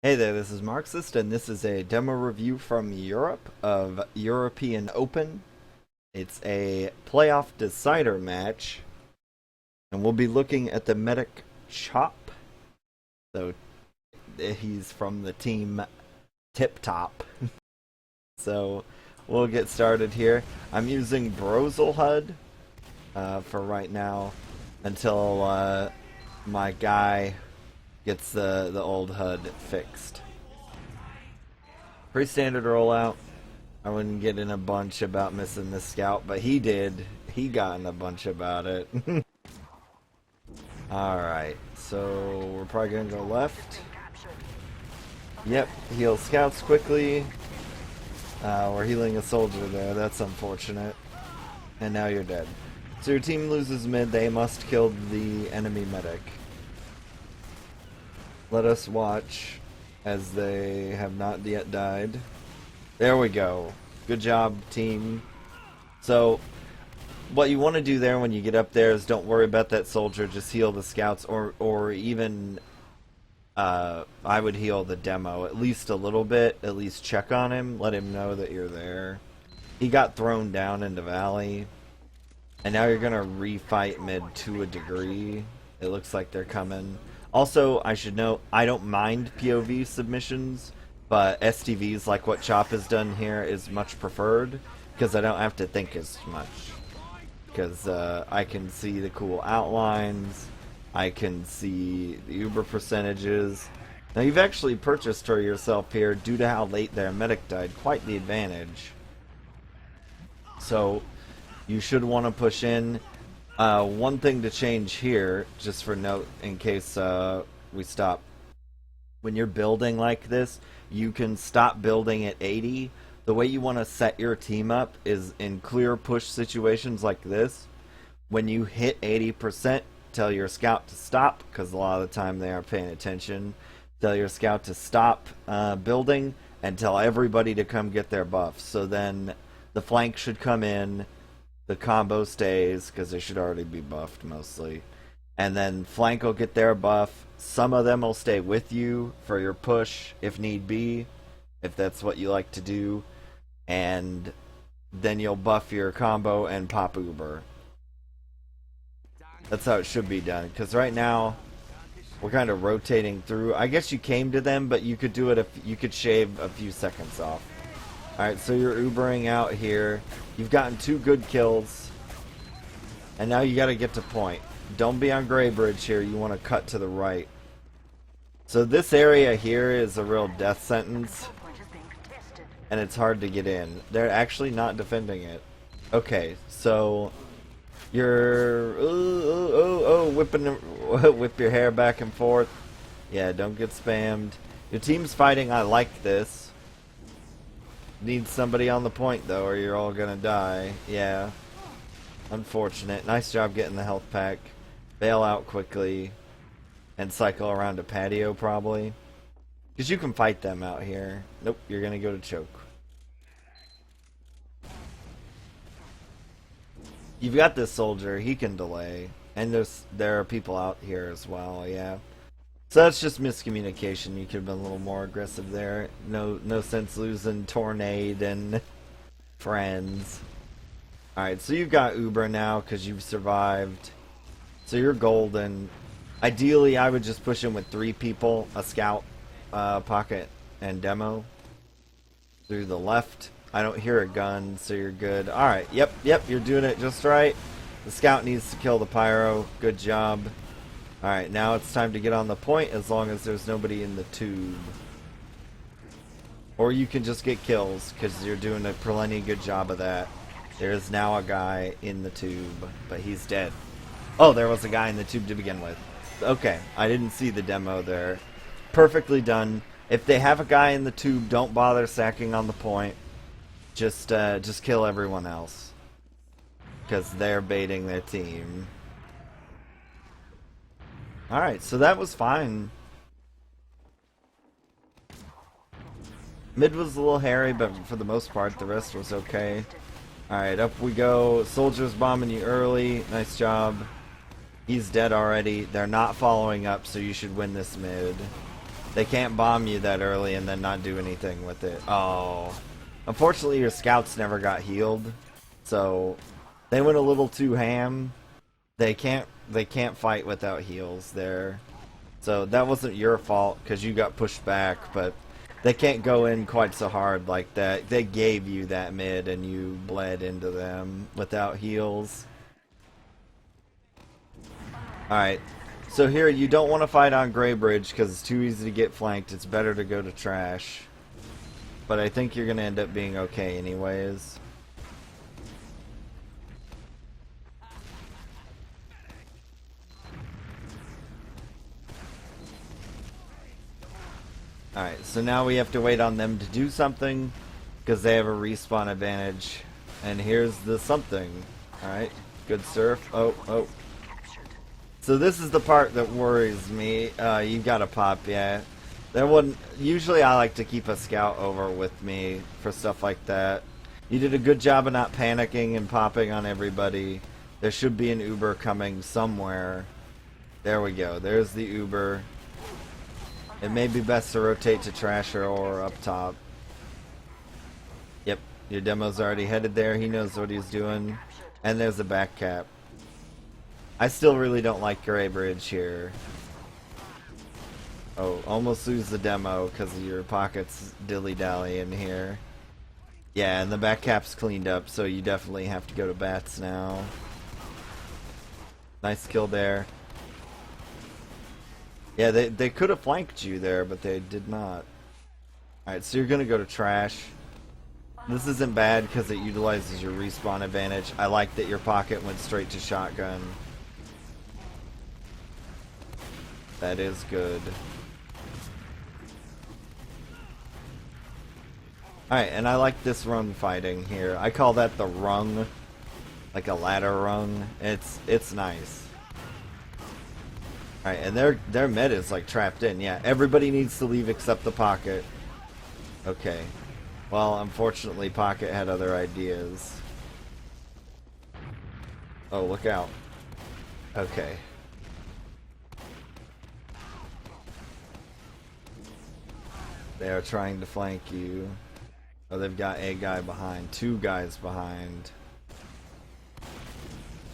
Hey there, this is Marxist, and this is a demo review from Europe of European Open. It's a playoff decider match, and we'll be looking at the medic Chopp. So he's from the team Tip Top. So we'll get started here. I'm using Brozel HUD for right now until my guy gets the old HUD fixed. Pretty standard rollout. I wouldn't get in a bunch about missing this scout, but he did. He got in a bunch about it. Alright, so we're probably going to go left. Yep, heal scouts quickly. We're healing a soldier there. That's unfortunate. And now you're dead. So your team loses mid. They must kill the enemy medic. Let us watch as they have not yet died. There we go. Good job, team. So, what you want to do there when you get up there is don't worry about that soldier. Just heal the scouts, or even I would heal the demo at least a little bit. At least check on him. Let him know that you're there. He got thrown down into valley, and now you're gonna refight mid to a degree. It looks like they're coming. Also, I should note, I don't mind POV submissions, but STVs, like what Chopp has done here, is much preferred, because I don't have to think as much. Because I can see the cool outlines, I can see the Uber percentages. Now, you've actually purchased for yourself here, due to how late their medic died, quite the advantage. So, you should want to push in. One thing to change here, just for note, in case we stop. When you're building like this, you can stop building at 80. The way you want to set your team up is in clear push situations like this. When you hit 80%, tell your scout to stop, because a lot of the time they aren't paying attention. Tell your scout to stop building, and tell everybody to come get their buffs. So then the flank should come in. The combo stays, because they should already be buffed mostly. And then flank will get their buff. Some of them will stay with you for your push, if need be, if that's what you like to do. And then you'll buff your combo and pop Uber. That's how it should be done, because right now we're kind of rotating through. I guess you came to them, but you could do it if you could shave a few seconds off. Alright, so you're Ubering out here. You've gotten 2 good kills. And now you gotta get to point. Don't be on Gray Bridge here. You want to cut to the right. So this area here is a real death sentence. And it's hard to get in. They're actually not defending it. Okay, so you're whipping, whip your hair back and forth. Yeah, don't get spammed. Your team's fighting. I like this. Need somebody on the point though, or you're all gonna die. Yeah. Unfortunate. Nice job getting the health pack. Bail out quickly. And cycle around a patio probably. Because you can fight them out here. Nope, you're gonna go to choke. You've got this soldier, he can delay. And there are people out here as well, yeah. So that's just miscommunication. You could have been a little more aggressive there. No sense losing Tornade and friends. Alright, so you've got Uber now because you've survived. So you're golden. Ideally, I would just push in with 3 people. A scout, pocket, and demo. Through the left. I don't hear a gun, so you're good. Alright, yep, you're doing it just right. The scout needs to kill the pyro. Good job. Alright, now it's time to get on the point as long as there's nobody in the tube. Or you can just get kills, because you're doing a plenty good job of that. There is now a guy in the tube, but he's dead. Oh, there was a guy in the tube to begin with. Okay, I didn't see the demo there. Perfectly done. If they have a guy in the tube, don't bother sacking on the point. Just kill everyone else. Because they're baiting their team. Alright, so that was fine. Mid was a little hairy, but for the most part, the rest was okay. Alright, up we go. Soldiers bombing you early. Nice job. He's dead already. They're not following up, so you should win this mid. They can't bomb you that early and then not do anything with it. Oh. Unfortunately, your scouts never got healed. So, they went a little too ham. They can't fight without heals there. So, that wasn't your fault because you got pushed back, but they can't go in quite so hard like that. They gave you that mid and you bled into them without heals. Alright. So here, you don't want to fight on Gray Bridge because it's too easy to get flanked. It's better to go to Trash. But I think you're going to end up being okay anyways. Alright, so now we have to wait on them to do something because they have a respawn advantage. And here's the something. Alright, good surf. Oh. So this is the part that worries me. You gotta pop, yeah. There wouldn't. Usually I like to keep a scout over with me for stuff like that. You did a good job of not panicking and popping on everybody. There should be an Uber coming somewhere. There we go. There's the Uber. It may be best to rotate to Trasher or up top. Yep, your demo's already headed there. He knows what he's doing. And there's the back cap. I still really don't like Gray Bridge here. Oh, almost lose the demo because of your pockets dilly-dally in here. Yeah, and the back cap's cleaned up, so you definitely have to go to bats now. Nice kill there. Yeah, they could have flanked you there, but they did not. Alright, so you're going to go to Trash. This isn't bad because it utilizes your respawn advantage. I like that your pocket went straight to shotgun. That is good. Alright, and I like this rung fighting here. I call that the rung. Like a ladder rung. It's nice. Alright, and their meta is like trapped in. Yeah, everybody needs to leave except the pocket. Okay. Well, unfortunately, pocket had other ideas. Oh, look out. Okay. They are trying to flank you. Oh, they've got a guy behind. Two guys behind.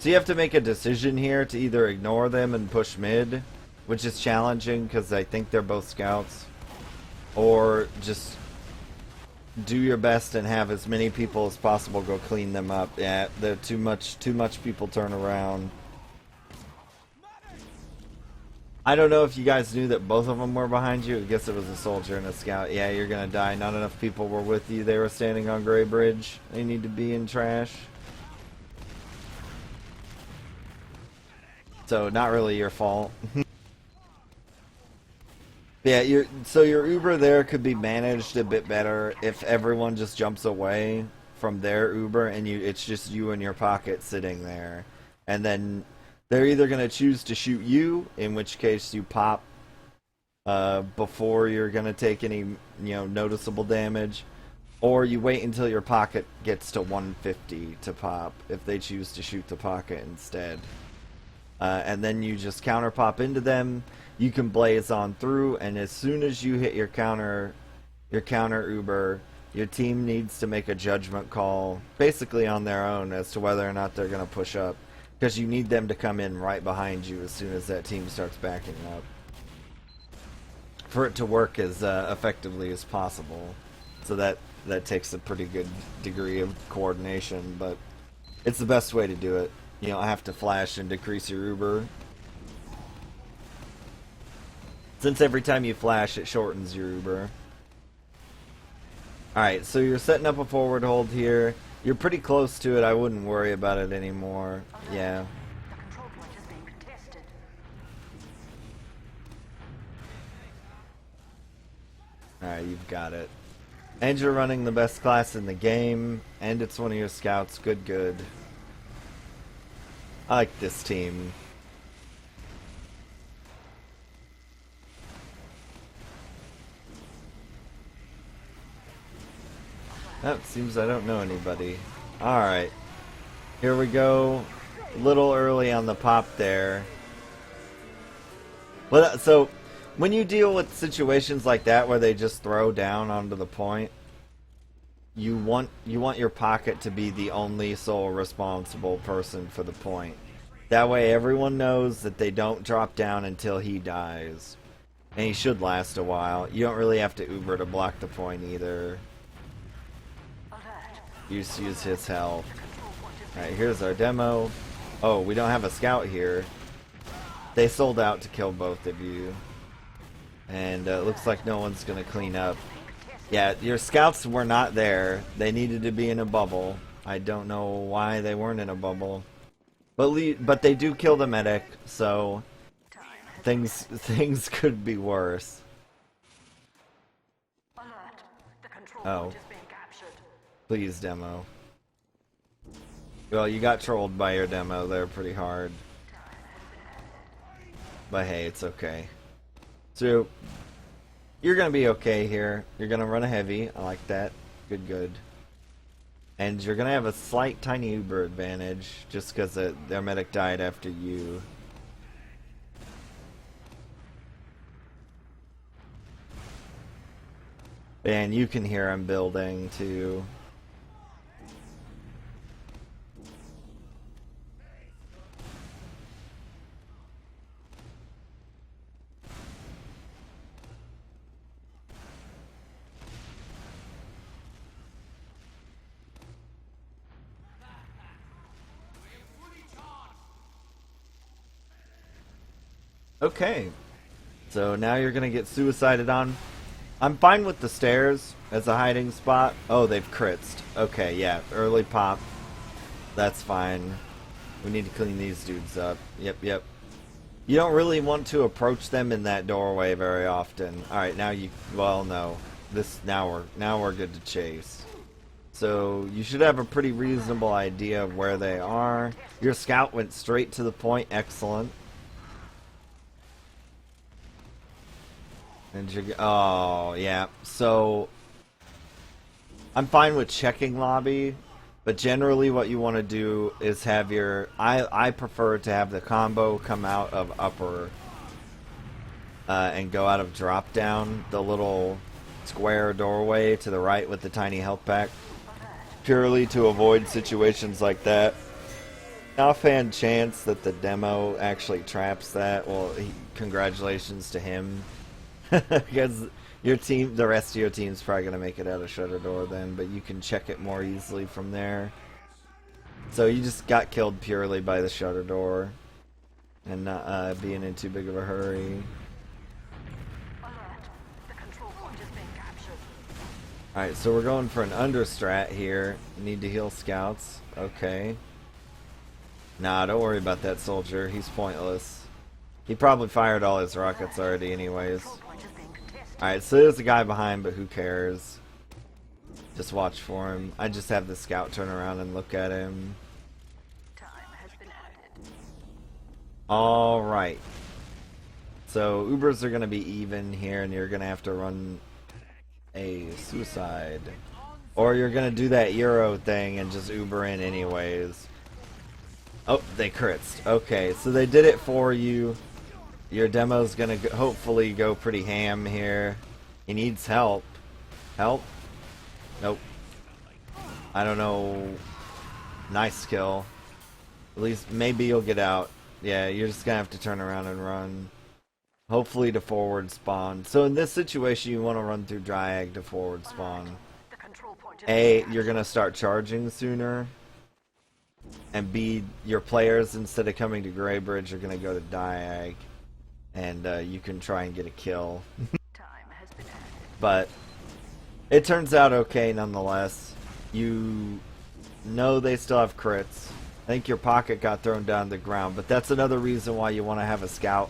So you have to make a decision here to either ignore them and push mid, which is challenging because I think they're both scouts, or just do your best and have as many people as possible go clean them up. Yeah, they're too much people turn around. I don't know if you guys knew that both of them were behind you. I guess it was a soldier and a scout. Yeah, you're gonna die. Not enough people were with you. They were standing on Gray Bridge. They need to be in Trash. So, not really your fault. Yeah, so your Uber there could be managed a bit better if everyone just jumps away from their Uber and it's just you in your pocket sitting there. And then they're either going to choose to shoot you, in which case you pop before you're going to take any noticeable damage, or you wait until your pocket gets to 150 to pop if they choose to shoot the pocket instead. And then you just counter pop into them. You can blaze on through, and as soon as you hit your counter Uber, your team needs to make a judgment call, basically on their own, as to whether or not they're going to push up, because you need them to come in right behind you as soon as that team starts backing up, for it to work as effectively as possible. So that takes a pretty good degree of coordination, but it's the best way to do it. You don't have to flash and decrease your Uber, since every time you flash it shortens your Uber. Alright, so you're setting up a forward hold here. You're pretty close to it. I wouldn't worry about it anymore. Yeah. Alright, you've got it. And you're running the best class in the game, and it's one of your scouts. Good. I like this team. That seems I don't know anybody. Alright. Here we go. A little early on the pop there. But so When you deal with situations like that where they just throw down onto the point, you want your pocket to be the only sole responsible person for the point. That way everyone knows that they don't drop down until he dies. And he should last a while. You don't really have to Uber to block the point either. You just use his health. Alright, here's our demo. Oh, we don't have a scout here. They sold out to kill both of you. And it looks like no one's going to clean up. Yeah, your scouts were not there. They needed to be in a bubble. I don't know why they weren't in a bubble. But they do kill the medic, so things could be worse. Oh. Please, demo. Well, you got trolled by your demo there pretty hard. But hey, it's okay. So, you're going to be okay here. You're going to run a heavy. I like that. Good, good. And you're going to have a slight tiny Uber advantage just because their medic died after you. And you can hear him building too. Okay, so now you're gonna get suicided on. I'm fine with the stairs as a hiding spot. Oh, they've critzed. Okay, yeah, early pop. That's fine. We need to clean these dudes up. Yep, yep. You don't really want to approach them in that doorway very often. All right, now you. Well, no. Now we're good to chase. So you should have a pretty reasonable idea of where they are. Your scout went straight to the point. Excellent. And oh, yeah. So, I'm fine with checking lobby, but generally what you want to do is have your... I prefer to have the combo come out of upper and go out of drop down, the little square doorway to the right with the tiny health pack, purely to avoid situations like that. Offhand chance that the demo actually traps that. Well, congratulations to him. Because your team, the rest of your team's probably going to make it out of shutter door then, but you can check it more easily from there. So you just got killed purely by the shutter door and not being in too big of a hurry. Alright, so we're going for an understrat here. Need to heal scouts. Okay. Nah, don't worry about that soldier. He's pointless. He probably fired all his rockets already anyways. Alright, so there's a guy behind, but who cares? Just watch for him. I just have the scout turn around and look at him. Alright. So, Ubers are going to be even here, and you're going to have to run a suicide. Or you're going to do that Euro thing and just Uber in anyways. Oh, they critzed. Okay, so they did it for you. Your demo's gonna hopefully go pretty ham here. He needs help. Help? Nope. I don't know. Nice kill. At least maybe you'll get out. Yeah, you're just gonna have to turn around and run. Hopefully to forward spawn. So in this situation you want to run through Dryag to forward spawn. A, you're gonna start charging sooner. And B, your players, instead of coming to Greybridge, are gonna go to Diag. And you can try and get a kill. But it turns out okay nonetheless. You know they still have crits. I think your pocket got thrown down to the ground, but that's another reason why you want to have a scout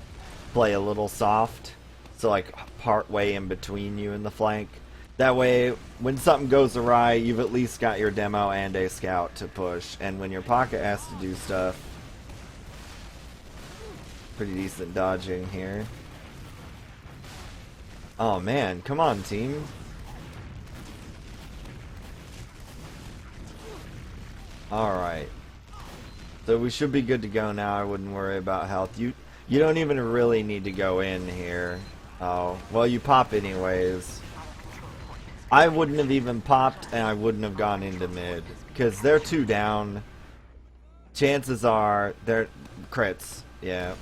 play a little soft. So like part way in between you and the flank. That way, when something goes awry, you've at least got your demo and a scout to push. And when your pocket has to do stuff, pretty decent dodging here. Oh man, come on team. Alright. So we should be good to go now. I wouldn't worry about health. You don't even really need to go in here. Oh, well, you pop anyways. I wouldn't have even popped, and I wouldn't have gone into mid. Because they're 2 down. Chances are they're crits. Yeah.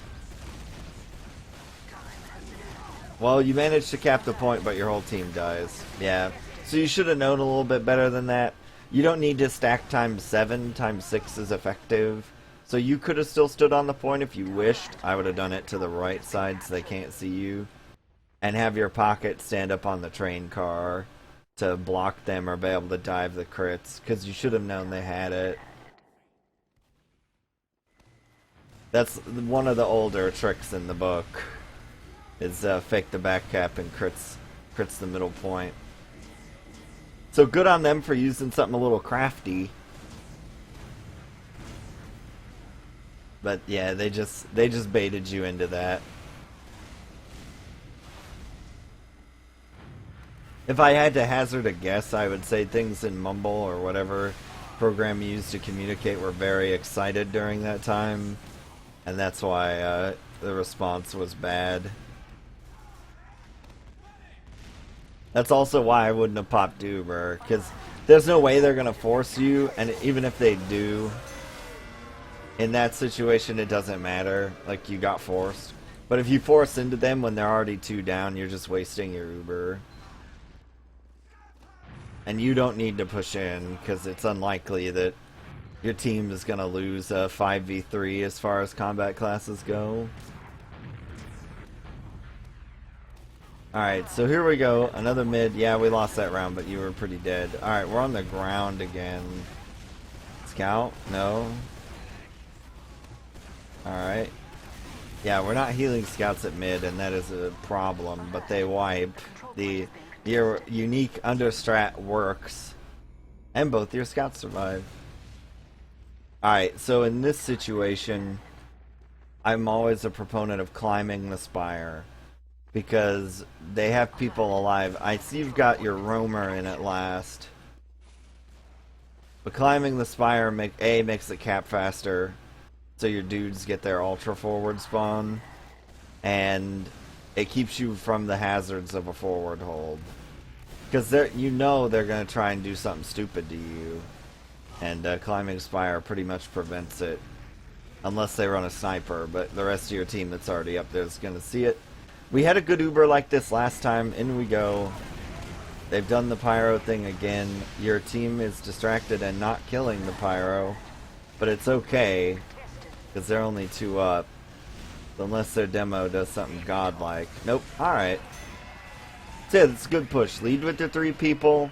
Well, you managed to cap the point, but your whole team dies. Yeah. So you should have known a little bit better than that. You don't need to stack ×7. ×6 is effective. So you could have still stood on the point if you wished. I would have done it to the right side so they can't see you. And have your pocket stand up on the train car to block them or be able to dive the crits. Because you should have known they had it. That's one of the older tricks in the book. Is fake the back cap and crits the middle point. So good on them for using something a little crafty. But yeah, they just baited you into that. If I had to hazard a guess, I would say things in Mumble or whatever program you used to communicate were very excited during that time. And that's why the response was bad. That's also why I wouldn't have popped Uber, because there's no way they're going to force you, and even if they do, in that situation it doesn't matter, like you got forced. But if you force into them when they're already 2 down, you're just wasting your Uber. And you don't need to push in, because it's unlikely that your team is going to lose a 5v3 as far as combat classes go. Alright, so here we go. Another mid. Yeah, we lost that round, but you were pretty dead. Alright, we're on the ground again. Scout? No. Alright. Yeah, we're not healing scouts at mid, and that is a problem, but they wipe. Your unique understrat works. And both your scouts survive. Alright, so in this situation, I'm always a proponent of climbing the spire. Because they have people alive. I see you've got your roamer in at last. But climbing the spire makes it cap faster. So your dudes get their ultra forward spawn. And it keeps you from the hazards of a forward hold. Because you know they're going to try and do something stupid to you. And climbing spire pretty much prevents it. Unless they run a sniper. But the rest of your team that's already up there is going to see it. We had a good Uber like this last time. In we go. They've done the pyro thing again. Your team is distracted and not killing the pyro. But it's okay. Because they're only 2 up. Unless their demo does something godlike. Nope. Alright. So yeah, that's a good push. Lead with the 3 people.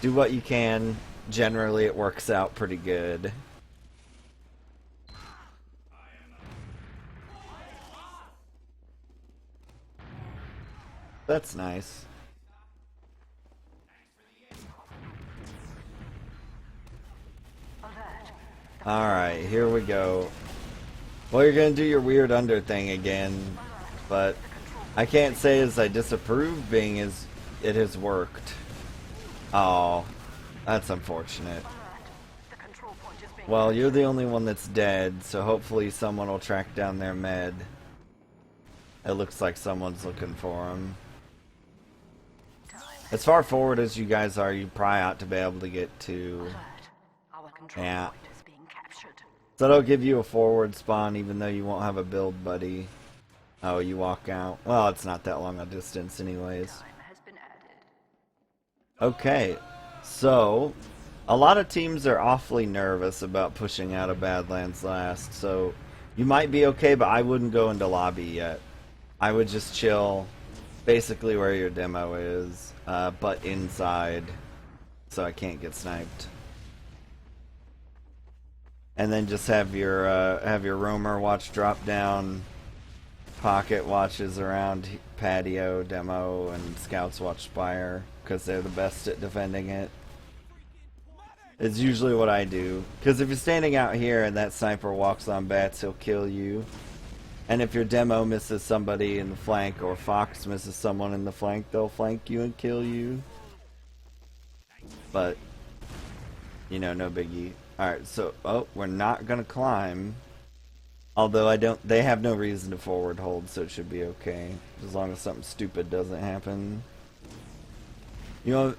Do what you can. Generally it works out pretty good. That's nice. Alright, here we go. Well, you're gonna do your weird under thing again, but I can't say as I disapprove, being as it has worked. Oh, that's unfortunate. Well, you're the only one that's dead, so hopefully someone will track down their med. It looks like someone's looking for him. As far forward as you guys are, you probably ought to be able to get to... Yeah. So that'll give you a forward spawn even though you won't have a build buddy. Oh, you walk out. Well, it's not that long a distance anyways. Okay. So, a lot of teams are awfully nervous about pushing out of Badlands last. So, you might be okay, but I wouldn't go into lobby yet. I would just chill basically where your demo is. But inside, so I can't get sniped. And then just have your roamer watch drop down, pocket watches around patio, demo, and scouts watch spire, because they're the best at defending it. It's usually what I do, because if you're standing out here and that sniper walks on bats, he'll kill you. And if your demo misses somebody in the flank, or Fox misses someone in the flank, they'll flank you and kill you. But, you know, no biggie. Alright, so, oh, we're not gonna climb. Although I don't, they have no reason to forward hold, so it should be okay. As long as something stupid doesn't happen. You know,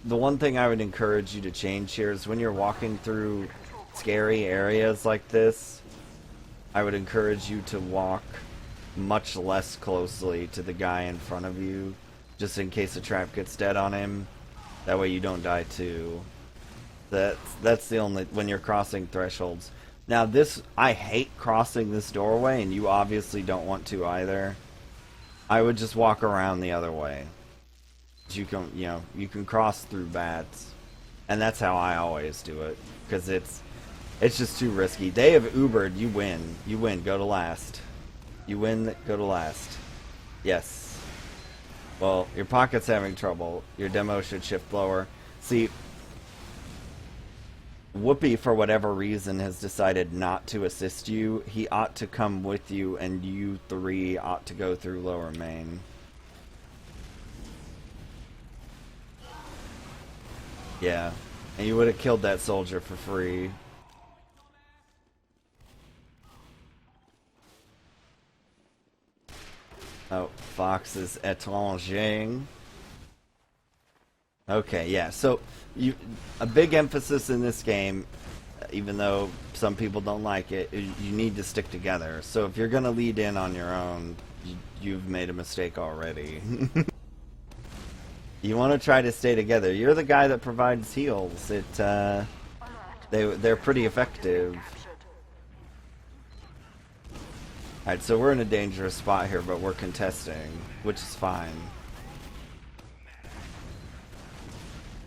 the one thing I would encourage you to change here is when you're walking through scary areas like this, I would encourage you to walk much less closely to the guy in front of you, just in case a trap gets dead on him. That way you don't die too. That's the only, when you're crossing thresholds. Now this, I hate crossing this doorway, and you obviously don't want to either. I would just walk around the other way. You can, you know, you can cross through bats, and that's how I always do it, because it's just too risky. They have Ubered. You win. You win. Go to last. You win. Go to last. Yes. Well, your pocket's having trouble. Your demo should shift lower. See, Whoopi, for whatever reason, has decided not to assist you. He ought to come with you, and you three ought to go through lower main. Yeah. And you would have killed that soldier for free. Oh, Fox is étranger. Okay, yeah. So, a big emphasis in this game, even though some people don't like it, you need to stick together. So if you're going to lead in on your own, you've made a mistake already. You want to try to stay together. You're the guy that provides heals. They're pretty effective. Alright, so we're in a dangerous spot here, but we're contesting, which is fine.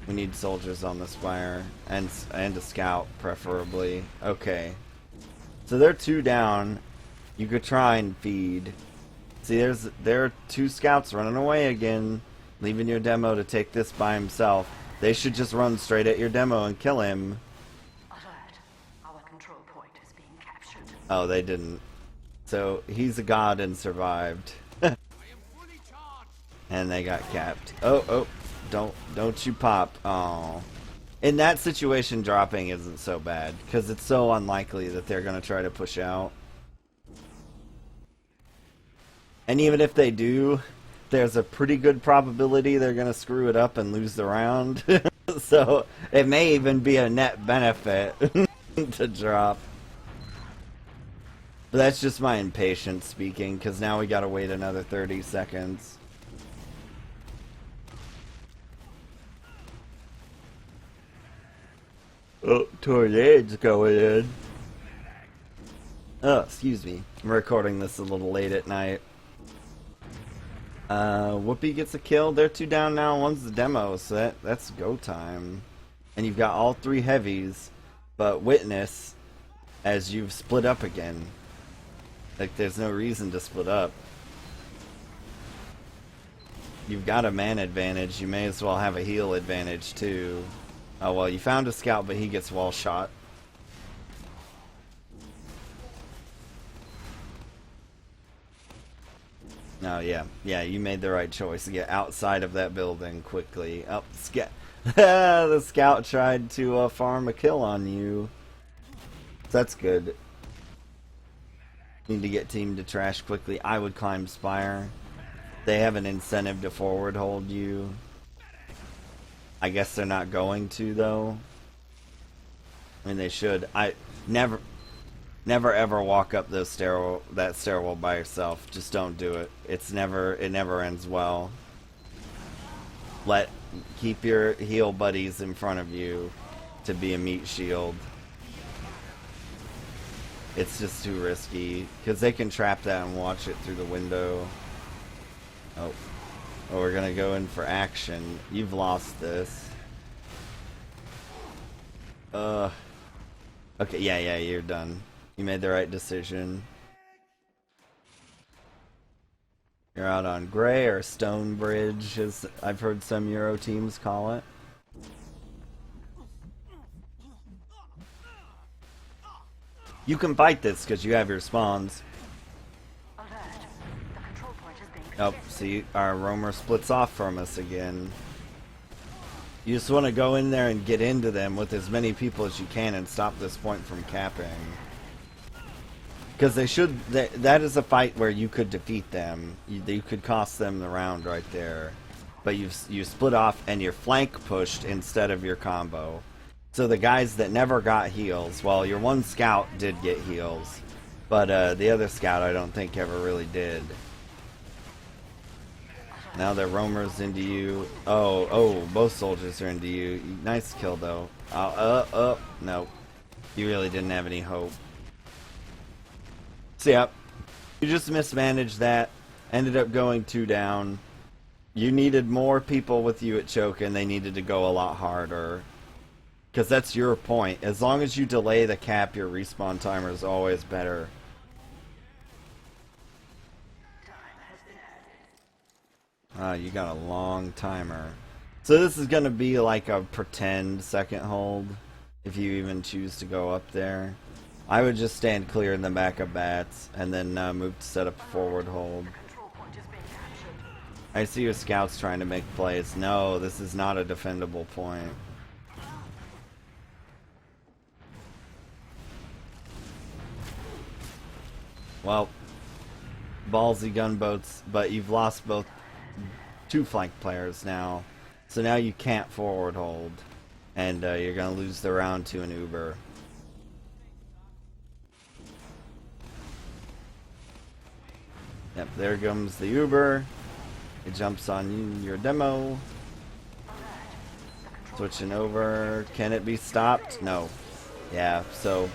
We need soldiers on the spire, and a scout, preferably. Okay. So they're 2 down. You could try and feed. See, there are 2 scouts running away again, leaving your demo to take this by himself. They should just run straight at your demo and kill him. Alert. Our control point is being captured. Oh, they didn't. So he's a god and survived. And they got capped. Oh, don't you pop. Oh. In that situation, dropping isn't so bad, because it's so unlikely that they're going to try to push out. And even if they do, there's a pretty good probability they're going to screw it up and lose the round. So it may even be a net benefit to drop. But that's just my impatience speaking, because now we got to wait another 30 seconds. Oh, tornado's going in. Oh, excuse me. I'm recording this a little late at night. Whoopi gets a kill. They're 2 down now. One's the demo, so that's go time. And you've got all 3 heavies, but witness as you've split up again. Like, there's no reason to split up. You've got a man advantage. You may as well have a heal advantage, too. Oh, well, you found a scout, but he gets wall shot. No, yeah, you made the right choice to get outside of that building quickly. Oh, the scout tried to farm a kill on you. That's good. Need to get team to trash quickly. I would climb spire. They have an incentive to forward hold you. I guess they're not going to, though. I mean, they should. I never ever walk up that stairwell by yourself. Just don't do it. It never ends well. Keep your heal buddies in front of you to be a meat shield. It's just too risky, because they can trap that and watch it through the window. Oh, we're gonna go in for action. You've lost this. Okay, yeah, you're done. You made the right decision. You're out on Gray or Stonebridge, as I've heard some Euro teams call it. You can fight this because you have your spawns. Alert. The control point is being Oh, see, our roamer splits off from us again. You just want to go in there and get into them with as many people as you can and stop this point from capping. Because they should. That is a fight where you could defeat them. You could cost them the round right there. But you split off and you're flank pushed instead of your combo. So the guys that never got heals, well, your one scout did get heals, but the other scout I don't think ever really did. Now they're roamers into you. Oh, both soldiers are into you. Nice kill though. No. You really didn't have any hope. So yep, you just mismanaged that. Ended up going 2 down. You needed more people with you at choke, and they needed to go a lot harder. Because that's your point. As long as you delay the cap, your respawn timer is always better. You got a long timer. So this is going to be like a pretend second hold, if you even choose to go up there. I would just stand clear in the back of bats, and then move to set up a forward hold. I see your scouts trying to make plays. No, this is not a defendable point. Well, ballsy gunboats, but you've lost both 2 flank players now. So now you can't forward hold. And you're going to lose the round to an Uber. Yep, there comes the Uber. It jumps on your demo. Switching over. Can it be stopped? No. Yeah, so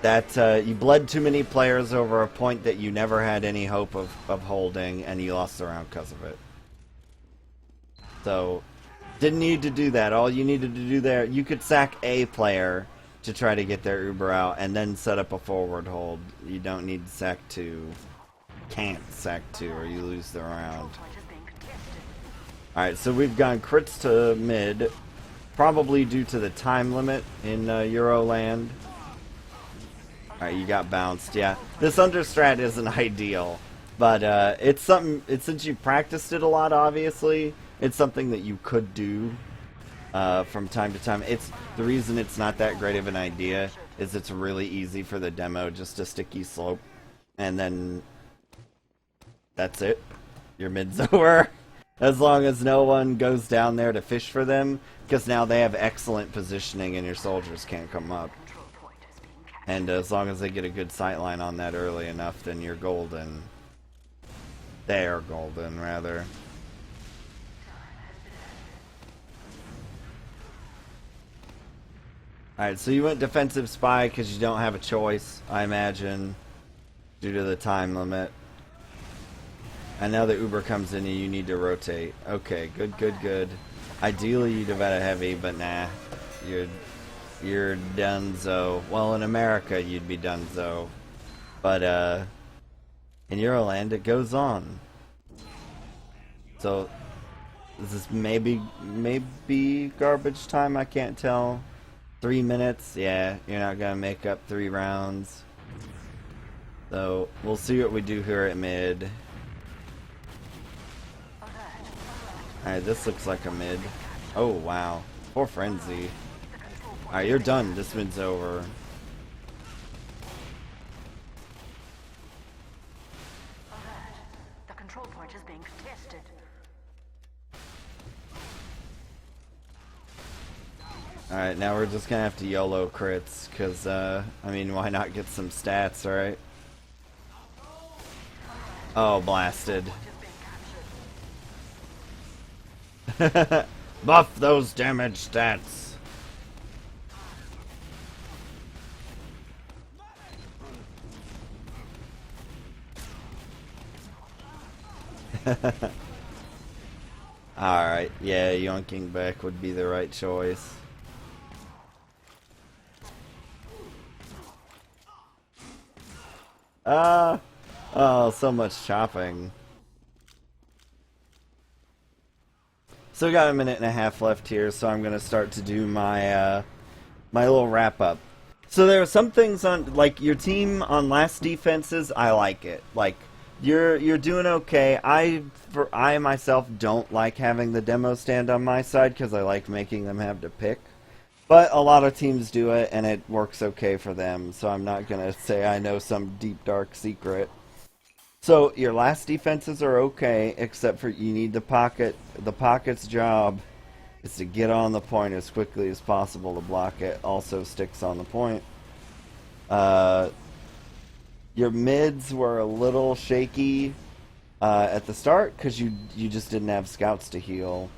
that you bled too many players over a point that you never had any hope of holding, and you lost the round because of it. So didn't need to do that. All you needed to do there, you could sack a player to try to get their Uber out and then set up a forward hold. You don't need to sack 2. Can't sack 2 or you lose the round. Alright, so we've gone crits to mid, probably due to the time limit in Euroland. Alright, you got bounced, yeah. This understrat isn't ideal, but it's something, since you practiced it a lot, obviously, it's something that you could do from time to time. The reason it's not that great of an idea is it's really easy for the demo just to sticky slope, and then that's it. Your mid's over. As long as no one goes down there to fish for them, because now they have excellent positioning and your soldiers can't come up. And as long as they get a good sightline on that early enough, then you're golden. They're golden, rather. Alright, so you went defensive spy because you don't have a choice, I imagine, due to the time limit. And now the Uber comes in and you need to rotate. Okay, good. Ideally you'd have had a heavy, but nah. You're donezo. Well, in America you'd be donezo. But in Euroland it goes on. So this is maybe garbage time, I can't tell. 3 minutes? Yeah, you're not gonna make up 3 rounds. So we'll see what we do here at mid. Alright, this looks like a mid. Oh, wow. Poor Frenzy. Alright, you're done. This mid's over. The control point is being contested. Alright, now we're just gonna have to YOLO crits, because, I mean, why not get some stats, right? Oh, blasted. Buff those damage stats. Alright, yeah, yoinking back would be the right choice. Oh, so much chopping. So we got a minute and a half left here, so I'm gonna start to do my my little wrap up. So there are some things on, like, your team on last defenses. I like it. Like, you're doing okay. I myself don't like having the demo stand on my side because I like making them have to pick. But a lot of teams do it, and it works okay for them. So I'm not gonna say I know some deep dark secret. So your last defenses are okay, except for you need the pocket. The pocket's job is to get on the point as quickly as possible to block it. Also sticks on the point. Uh, your mids were a little shaky at the start because you just didn't have scouts to heal.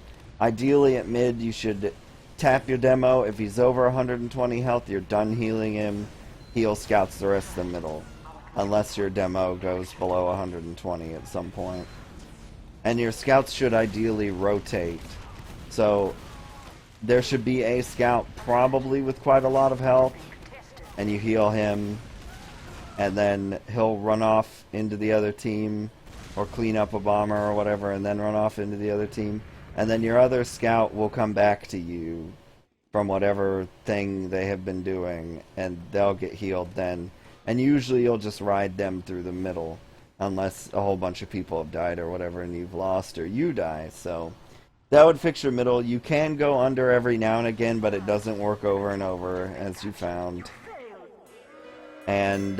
Ideally at mid you should tap your demo. If he's over 120 health, you're done healing him. Heal scouts the rest of the middle. Unless your demo goes below 120 at some point. And your scouts should ideally rotate. So there should be a scout probably with quite a lot of health, and you heal him, and then he'll run off into the other team, or clean up a bomber or whatever, and then run off into the other team. And then your other scout will come back to you from whatever thing they have been doing, and they'll get healed then. And usually you'll just ride them through the middle, unless a whole bunch of people have died or whatever, and you've lost, or you die. So that would fix your middle. You can go under every now and again, but it doesn't work over and over, as you found. And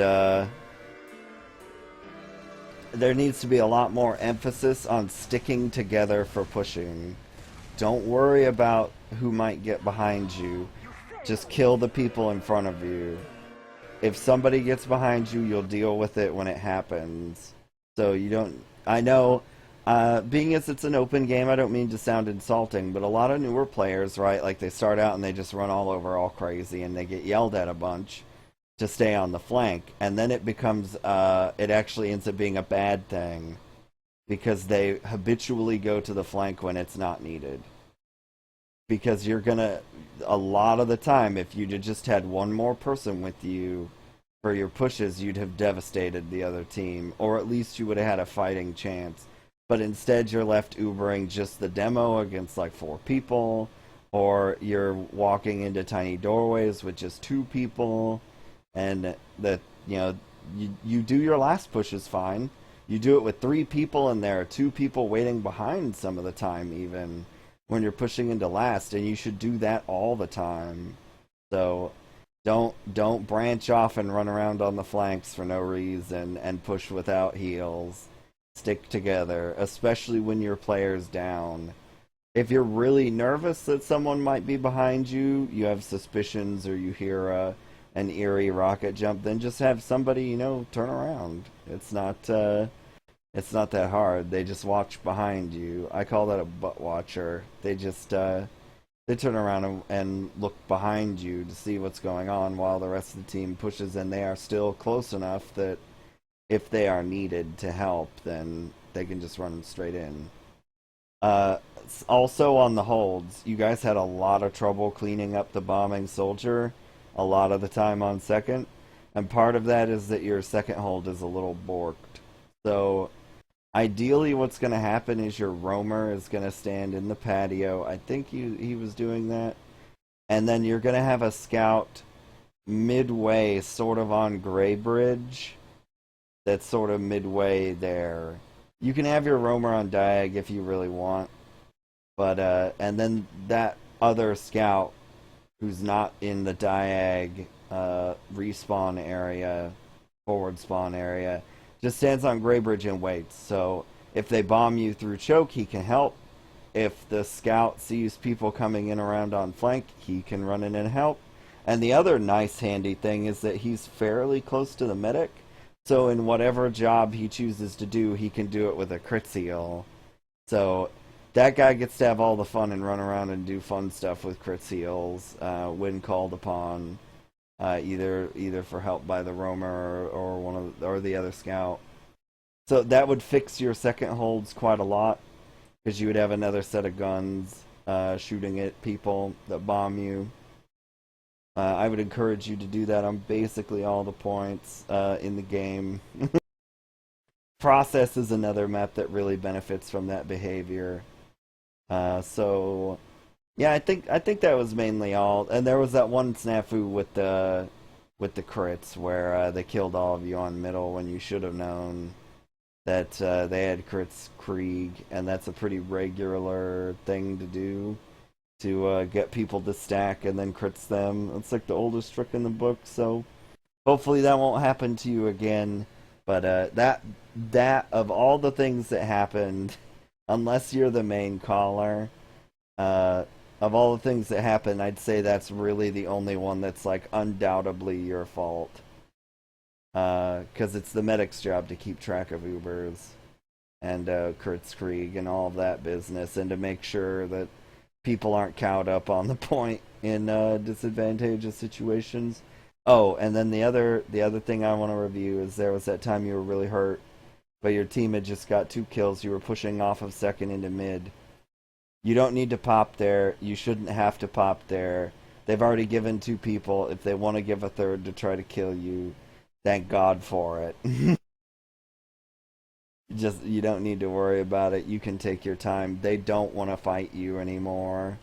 there needs to be a lot more emphasis on sticking together for pushing. Don't worry about who might get behind you. Just kill the people in front of you. If somebody gets behind you, you'll deal with it when it happens. So you don't... I know, being as it's an open game, I don't mean to sound insulting, but a lot of newer players, right, like they start out and they just run all over all crazy and they get yelled at a bunch to stay on the flank. And then it becomes, it actually ends up being a bad thing because they habitually go to the flank when it's not needed. Because you're gonna, a lot of the time, if you'd just had one more person with you for your pushes, you'd have devastated the other team, or at least you would have had a fighting chance. But instead you're left Ubering just the demo against like 4 people, or you're walking into tiny doorways with just 2 people, and that, you know, you do your last pushes fine. You do it with 3 people and there are 2 people waiting behind some of the time even, when you're pushing into last, and you should do that all the time. So don't branch off and run around on the flanks for no reason and push without heals. Stick together, especially when your player's down. If you're really nervous that someone might be behind you, you have suspicions, or you hear an eerie rocket jump, then just have somebody, you know, turn around. It's not that hard. They just watch behind you. I call that a butt watcher. They just they turn around and look behind you to see what's going on while the rest of the team pushes, and they are still close enough that if they are needed to help, then they can just run straight in. Also on the holds, you guys had a lot of trouble cleaning up the bombing soldier a lot of the time on second, and part of that is that your second hold is a little borked. So ideally what's going to happen is your roamer is going to stand in the patio. I think he was doing that. And then you're going to have a scout midway, sort of on Gray Bridge. That's sort of midway there. You can have your roamer on diag if you really want. But, and then that other scout who's not in the diag respawn area, forward spawn area, just stands on Gray Bridge and waits. So if they bomb you through choke, he can help. If the scout sees people coming in around on flank, he can run in and help. And the other nice handy thing is that he's fairly close to the medic. So in whatever job he chooses to do, he can do it with a crit seal. So that guy gets to have all the fun and run around and do fun stuff with crit seals when called upon. Either for help by the roamer or the other scout. So that would fix your second holds quite a lot, because you would have another set of guns shooting at people that bomb you. I would encourage you to do that on basically all the points in the game. Process is another map that really benefits from that behavior. So yeah, I think that was mainly all. And there was that one snafu with the crits where they killed all of you on middle when you should have known that they had crits Krieg, and that's a pretty regular thing to do to get people to stack and then crits them. It's like the oldest trick in the book, so hopefully that won't happen to you again. But that of all the things that happened, unless you're the main caller, of all the things that happened, I'd say that's really the only one that's like undoubtedly your fault. Because it's the medic's job to keep track of Ubers and Kritzkrieg and all of that business, and to make sure that people aren't cowed up on the point in disadvantageous situations. Oh, and then the other thing I want to review is there was that time you were really hurt, but your team had just got 2 kills. You were pushing off of second into mid. You don't need to pop there. You shouldn't have to pop there. They've already given 2 people. If they want to give a third to try to kill you, thank God for it. Just, you don't need to worry about it. You can take your time. They don't want to fight you anymore.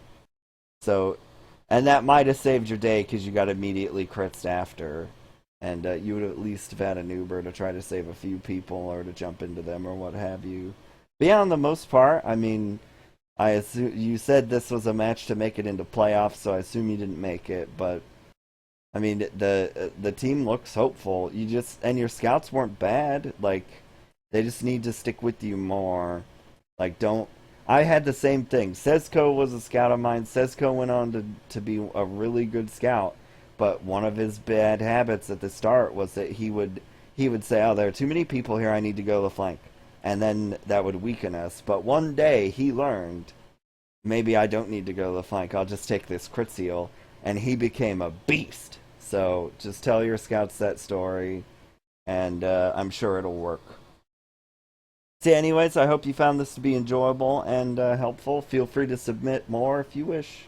So, and that might have saved your day because you got immediately crits after. And you would at least have had an Uber to try to save a few people or to jump into them or what have you. But yeah, on the most part, I mean, I assume you said this was a match to make it into playoffs, so I assume you didn't make it. But I mean, the team looks hopeful. You just, and your scouts weren't bad. Like, they just need to stick with you more. Like, don't. I had the same thing. Sezco was a scout of mine. Sezco went on to be a really good scout. But one of his bad habits at the start was that he would say, "Oh, there are too many people here. I need to go to the flank," and then that would weaken us. But one day he learned, maybe I don't need to go to the flank. I'll just take this crit seal, and he became a beast. So just tell your scouts that story, and I'm sure it'll work. So, anyways, I hope you found this to be enjoyable and helpful. Feel free to submit more if you wish.